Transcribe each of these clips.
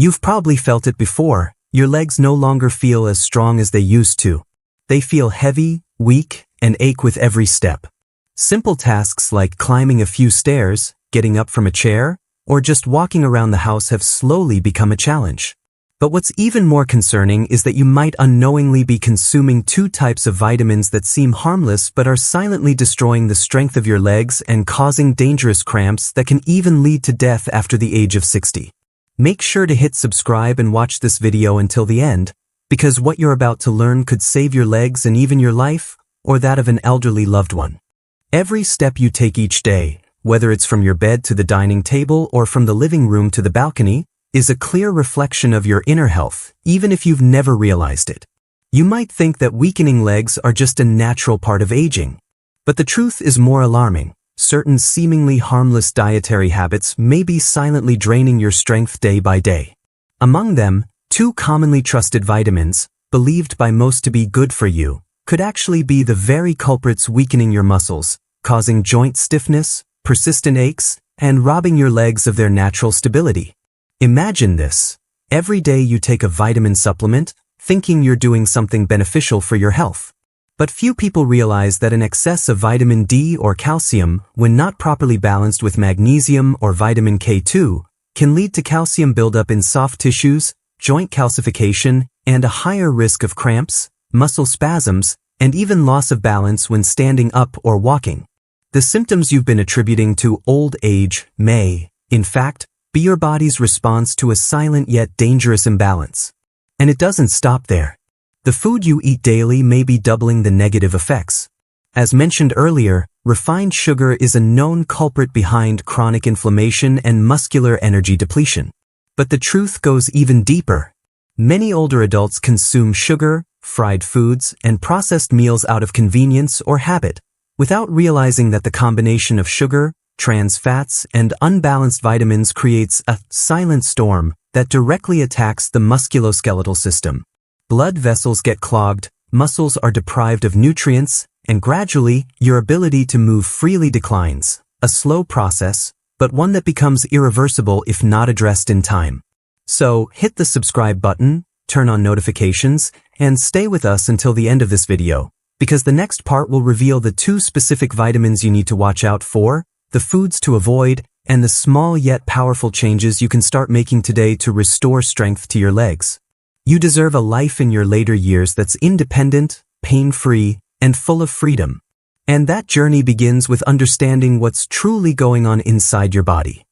You've probably felt it before. Your legs no longer feel as strong as they used to. They feel heavy, weak, and ache with every step. Simple tasks like climbing a few stairs, getting up from a chair, or just walking around the house have slowly become a challenge. But what's even more concerning is that you might unknowingly be consuming two types of vitamins that seem harmless but are silently destroying the strength of your legs and causing dangerous cramps that can even lead to death after the age of 60. Make sure to hit subscribe and watch this video until the end, because what you're about to learn could save your legs and even your life, or that of an elderly loved one. Every step you take each day, whether it's from your bed to the dining table or from the living room to the balcony, is a clear reflection of your inner health, even if you've never realized it. You might think that weakening legs are just a natural part of aging. But the truth is more alarming. Certain seemingly harmless dietary habits may be silently draining your strength day by day. Among them, two commonly trusted vitamins, believed by most to be good for you, could actually be the very culprits weakening your muscles, causing joint stiffness, persistent aches, and robbing your legs of their natural stability. Imagine this. Every day you take a vitamin supplement, thinking you're doing something beneficial for your health. But few people realize that an excess of vitamin D or calcium, when not properly balanced with magnesium or vitamin K2, can lead to calcium buildup in soft tissues, joint calcification, and a higher risk of cramps, muscle spasms, and even loss of balance when standing up or walking. The symptoms you've been attributing to old age may, in fact, be your body's response to a silent yet dangerous imbalance. And it doesn't stop there. The food you eat daily may be doubling the negative effects. As mentioned earlier, refined sugar is a known culprit behind chronic inflammation and muscular energy depletion. But the truth goes even deeper. Many older adults consume sugar, fried foods, and processed meals out of convenience or habit, without realizing that the combination of sugar, trans fats, and unbalanced vitamins creates a silent storm that directly attacks the musculoskeletal system. Blood vessels get clogged, muscles are deprived of nutrients, and gradually, your ability to move freely declines. A slow process, but one that becomes irreversible if not addressed in time. So, hit the subscribe button, turn on notifications, and stay with us until the end of this video, because the next part will reveal the two specific vitamins you need to watch out for, the foods to avoid, and the small yet powerful changes you can start making today to restore strength to your legs. You deserve a life in your later years that's independent, pain-free, and full of freedom. And that journey begins with understanding what's truly going on inside your body.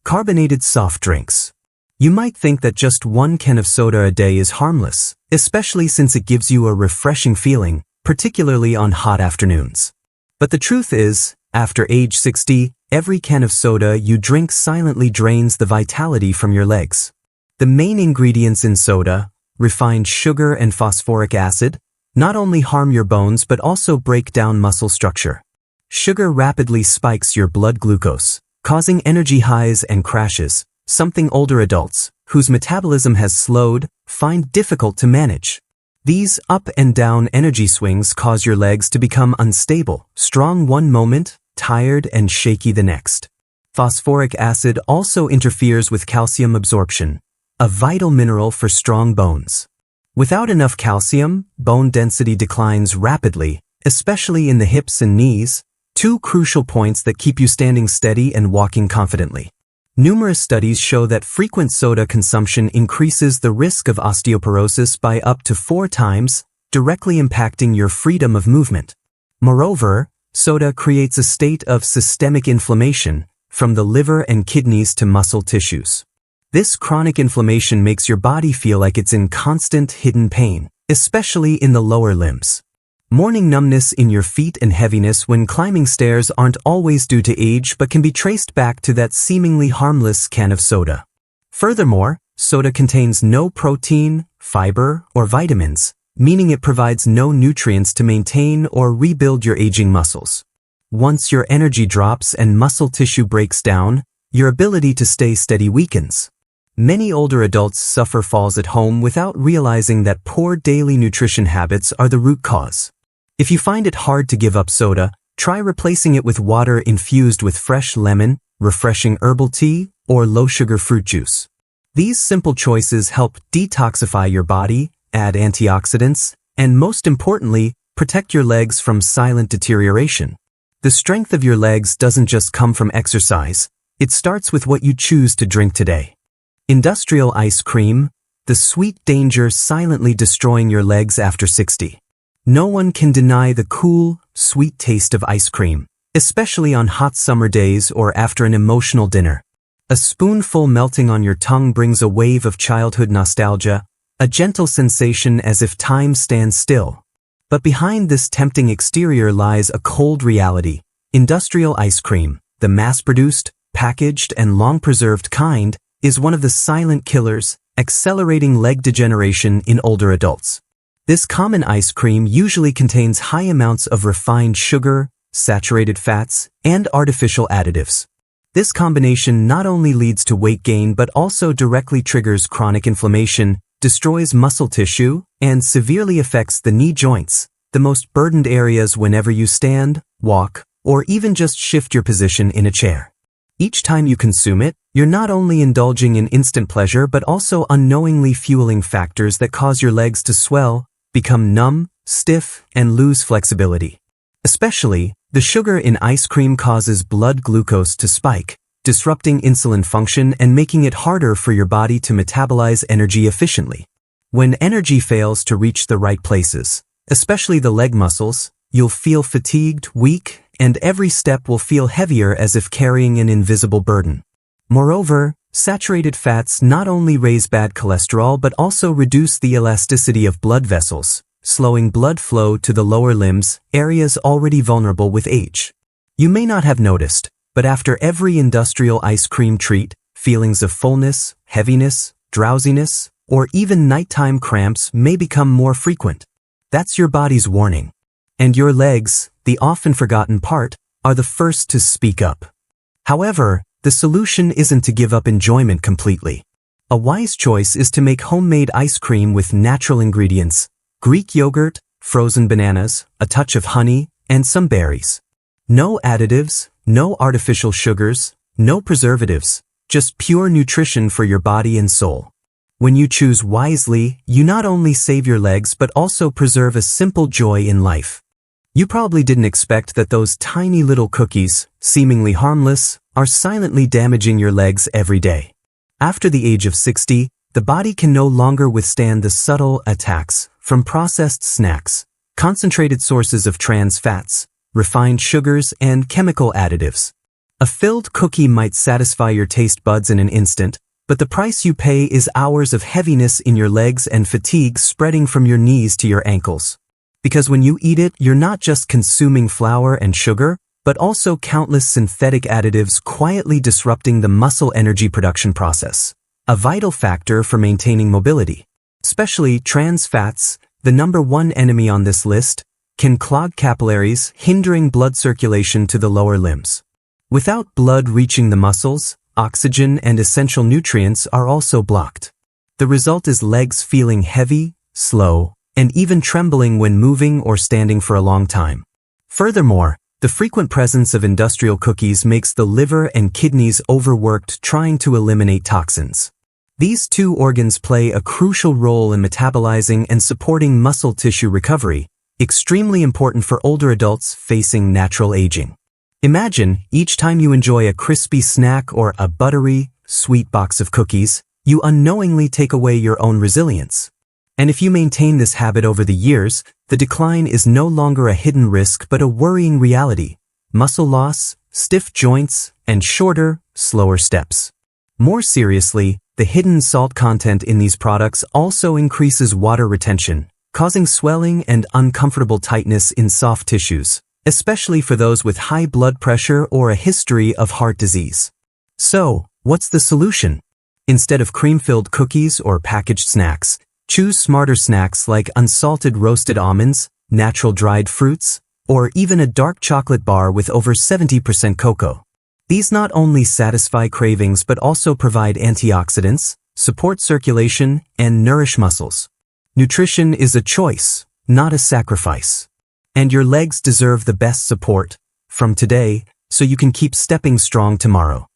Carbonated soft drinks. You might think that just one can of soda a day is harmless, especially since it gives you a refreshing feeling, particularly on hot afternoons. But the truth is, after age 60, every can of soda you drink silently drains the vitality from your legs. The main ingredients in soda, refined sugar and phosphoric acid, not only harm your bones but also break down muscle structure. Sugar rapidly spikes your blood glucose, causing energy highs and crashes, something older adults, whose metabolism has slowed, find difficult to manage. These up and down energy swings cause your legs to become unstable, strong one moment, tired and shaky the next. Phosphoric acid also interferes with calcium absorption, a vital mineral for strong bones. Without enough calcium, bone density declines rapidly, especially in the hips and knees, two crucial points that keep you standing steady and walking confidently. Numerous studies show that frequent soda consumption increases the risk of osteoporosis by up to 4 times, directly impacting your freedom of movement. Moreover, soda creates a state of systemic inflammation, from the liver and kidneys to muscle tissues. This chronic inflammation makes your body feel like it's in constant hidden pain, especially in the lower limbs. Morning numbness in your feet and heaviness when climbing stairs aren't always due to age but can be traced back to that seemingly harmless can of soda. Furthermore, soda contains no protein, fiber, or vitamins, meaning it provides no nutrients to maintain or rebuild your aging muscles. Once your energy drops and muscle tissue breaks down, your ability to stay steady weakens. Many older adults suffer falls at home without realizing that poor daily nutrition habits are the root cause. If you find it hard to give up soda, try replacing it with water infused with fresh lemon, refreshing herbal tea, or low-sugar fruit juice. These simple choices help detoxify your body, add antioxidants, and most importantly, protect your legs from silent deterioration. The strength of your legs doesn't just come from exercise, it starts with what you choose to drink today. Industrial ice cream, the sweet danger silently destroying your legs after 60. No one can deny the cool, sweet taste of ice cream, especially on hot summer days or after an emotional dinner. A spoonful melting on your tongue brings a wave of childhood nostalgia, a gentle sensation as if time stands still. But behind this tempting exterior lies a cold reality. Industrial ice cream, the mass-produced, packaged, and long-preserved kind, is one of the silent killers, accelerating leg degeneration in older adults. This common ice cream usually contains high amounts of refined sugar, saturated fats, and artificial additives. This combination not only leads to weight gain but also directly triggers chronic inflammation, destroys muscle tissue, and severely affects the knee joints, the most burdened areas whenever you stand, walk, or even just shift your position in a chair. Each time you consume it, you're not only indulging in instant pleasure but also unknowingly fueling factors that cause your legs to swell, become numb, stiff, and lose flexibility. Especially, the sugar in ice cream causes blood glucose to spike, disrupting insulin function and making it harder for your body to metabolize energy efficiently. When energy fails to reach the right places, especially the leg muscles, you'll feel fatigued, weak, and every step will feel heavier as if carrying an invisible burden. Moreover, saturated fats not only raise bad cholesterol but also reduce the elasticity of blood vessels, slowing blood flow to the lower limbs, areas already vulnerable with age. You may not have noticed, but after every industrial ice cream treat, feelings of fullness, heaviness, drowsiness, or even nighttime cramps may become more frequent. That's your body's warning. And your legs, the often forgotten part, are the first to speak up. However, the solution isn't to give up enjoyment completely. A wise choice is to make homemade ice cream with natural ingredients: Greek yogurt, frozen bananas, a touch of honey, and some berries. No additives, no artificial sugars, no preservatives, just pure nutrition for your body and soul. When you choose wisely, you not only save your legs but also preserve a simple joy in life. You probably didn't expect that those tiny little cookies, seemingly harmless, are silently damaging your legs every day. After the age of 60, the body can no longer withstand the subtle attacks from processed snacks, concentrated sources of trans fats, refined sugars, and chemical additives. A filled cookie might satisfy your taste buds in an instant, but the price you pay is hours of heaviness in your legs and fatigue spreading from your knees to your ankles. Because when you eat it, you're not just consuming flour and sugar, but also countless synthetic additives quietly disrupting the muscle energy production process, a vital factor for maintaining mobility. Especially trans fats, the number one enemy on this list, can clog capillaries, hindering blood circulation to the lower limbs. Without blood reaching the muscles, oxygen and essential nutrients are also blocked. The result is legs feeling heavy, slow, and even trembling when moving or standing for a long time. Furthermore, the frequent presence of industrial cookies makes the liver and kidneys overworked trying to eliminate toxins. These two organs play a crucial role in metabolizing and supporting muscle tissue recovery, extremely important for older adults facing natural aging. Imagine, each time you enjoy a crispy snack or a buttery, sweet box of cookies, you unknowingly take away your own resilience. And if you maintain this habit over the years, the decline is no longer a hidden risk but a worrying reality: muscle loss, stiff joints, and shorter, slower steps. More seriously, the hidden salt content in these products also increases water retention, causing swelling and uncomfortable tightness in soft tissues, especially for those with high blood pressure or a history of heart disease. So, what's the solution? Instead of cream-filled cookies or packaged snacks, choose smarter snacks like unsalted roasted almonds, natural dried fruits, or even a dark chocolate bar with over 70% cocoa. These not only satisfy cravings but also provide antioxidants, support circulation, and nourish muscles. Nutrition is a choice, not a sacrifice. And your legs deserve the best support from today so you can keep stepping strong tomorrow.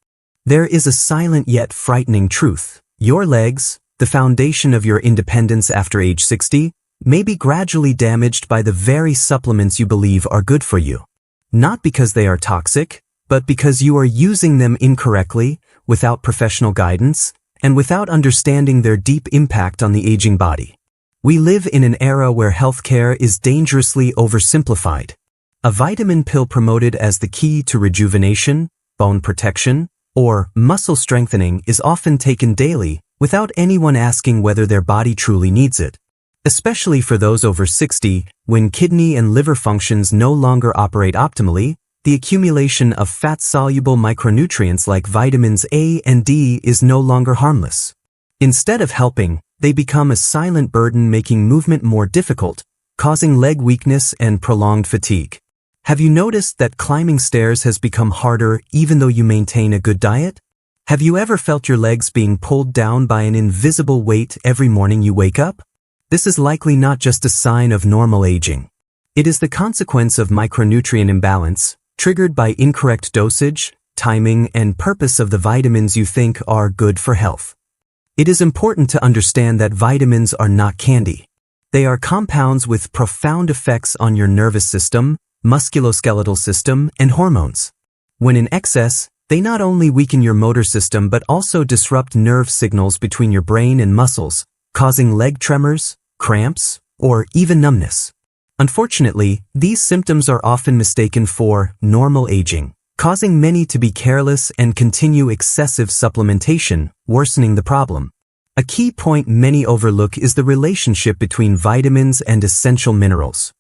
There is a silent yet frightening truth. Your legs, the foundation of your independence after age 60, may be gradually damaged by the very supplements you believe are good for you. Not because they are toxic, but because you are using them incorrectly, without professional guidance, and without understanding their deep impact on the aging body. We live in an era where healthcare is dangerously oversimplified. A vitamin pill promoted as the key to rejuvenation, bone protection, or muscle strengthening is often taken daily without anyone asking whether their body truly needs it. Especially for those over 60, when kidney and liver functions no longer operate optimally, the accumulation of fat-soluble micronutrients like vitamins A and D is no longer harmless. Instead of helping, they become a silent burden, making movement more difficult, causing leg weakness and prolonged fatigue. Have you noticed that climbing stairs has become harder even though you maintain a good diet? Have you ever felt your legs being pulled down by an invisible weight every morning you wake up? This is likely not just a sign of normal aging. It is the consequence of micronutrient imbalance, triggered by incorrect dosage, timing, and purpose of the vitamins you think are good for health. It is important to understand that vitamins are not candy. They are compounds with profound effects on your nervous system, musculoskeletal system, and hormones. When in excess, they not only weaken your motor system but also disrupt nerve signals between your brain and muscles, causing leg tremors, cramps, or even numbness. Unfortunately, these symptoms are often mistaken for normal aging, causing many to be careless and continue excessive supplementation, worsening the problem. A key point many overlook is the relationship between vitamins and essential minerals.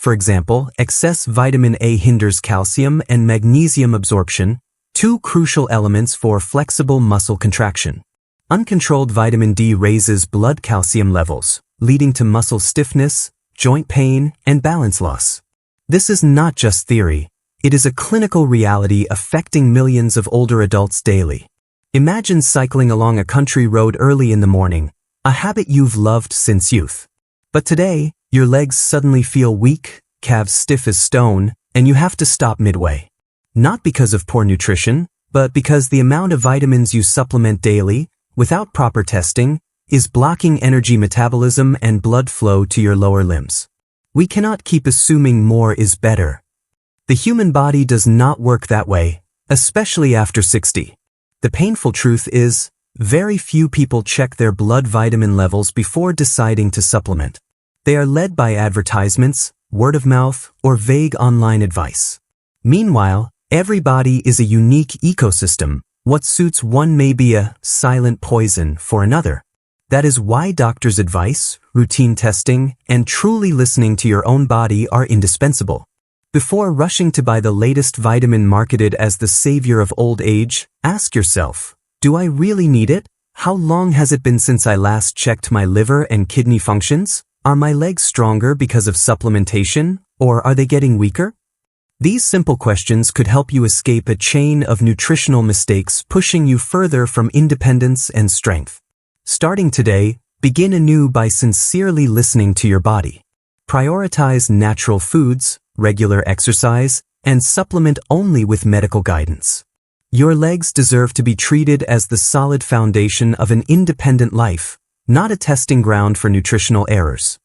For example, excess vitamin A hinders calcium and magnesium absorption, two crucial elements for flexible muscle contraction. Uncontrolled vitamin D raises blood calcium levels, leading to muscle stiffness, joint pain, and balance loss. This is not just theory. It is a clinical reality affecting millions of older adults daily. Imagine cycling along a country road early in the morning, a habit you've loved since youth. But today, your legs suddenly feel weak, calves stiff as stone, and you have to stop midway. Not because of poor nutrition, but because the amount of vitamins you supplement daily, without proper testing, is blocking energy metabolism and blood flow to your lower limbs. We cannot keep assuming more is better. The human body does not work that way, especially after 60. The painful truth is, very few people check their blood vitamin levels before deciding to supplement. They are led by advertisements, word of mouth, or vague online advice. Meanwhile, every body is a unique ecosystem. What suits one may be a silent poison for another. That is why doctors' advice, routine testing, and truly listening to your own body are indispensable. Before rushing to buy the latest vitamin marketed as the savior of old age, ask yourself, do I really need it? How long has it been since I last checked my liver and kidney functions? Are my legs stronger because of supplementation, or are they getting weaker? These simple questions could help you escape a chain of nutritional mistakes pushing you further from independence and strength. Starting today, begin anew by sincerely listening to your body. Prioritize natural foods, regular exercise, and supplement only with medical guidance. Your legs deserve to be treated as the solid foundation of an independent life, not a testing ground for nutritional errors.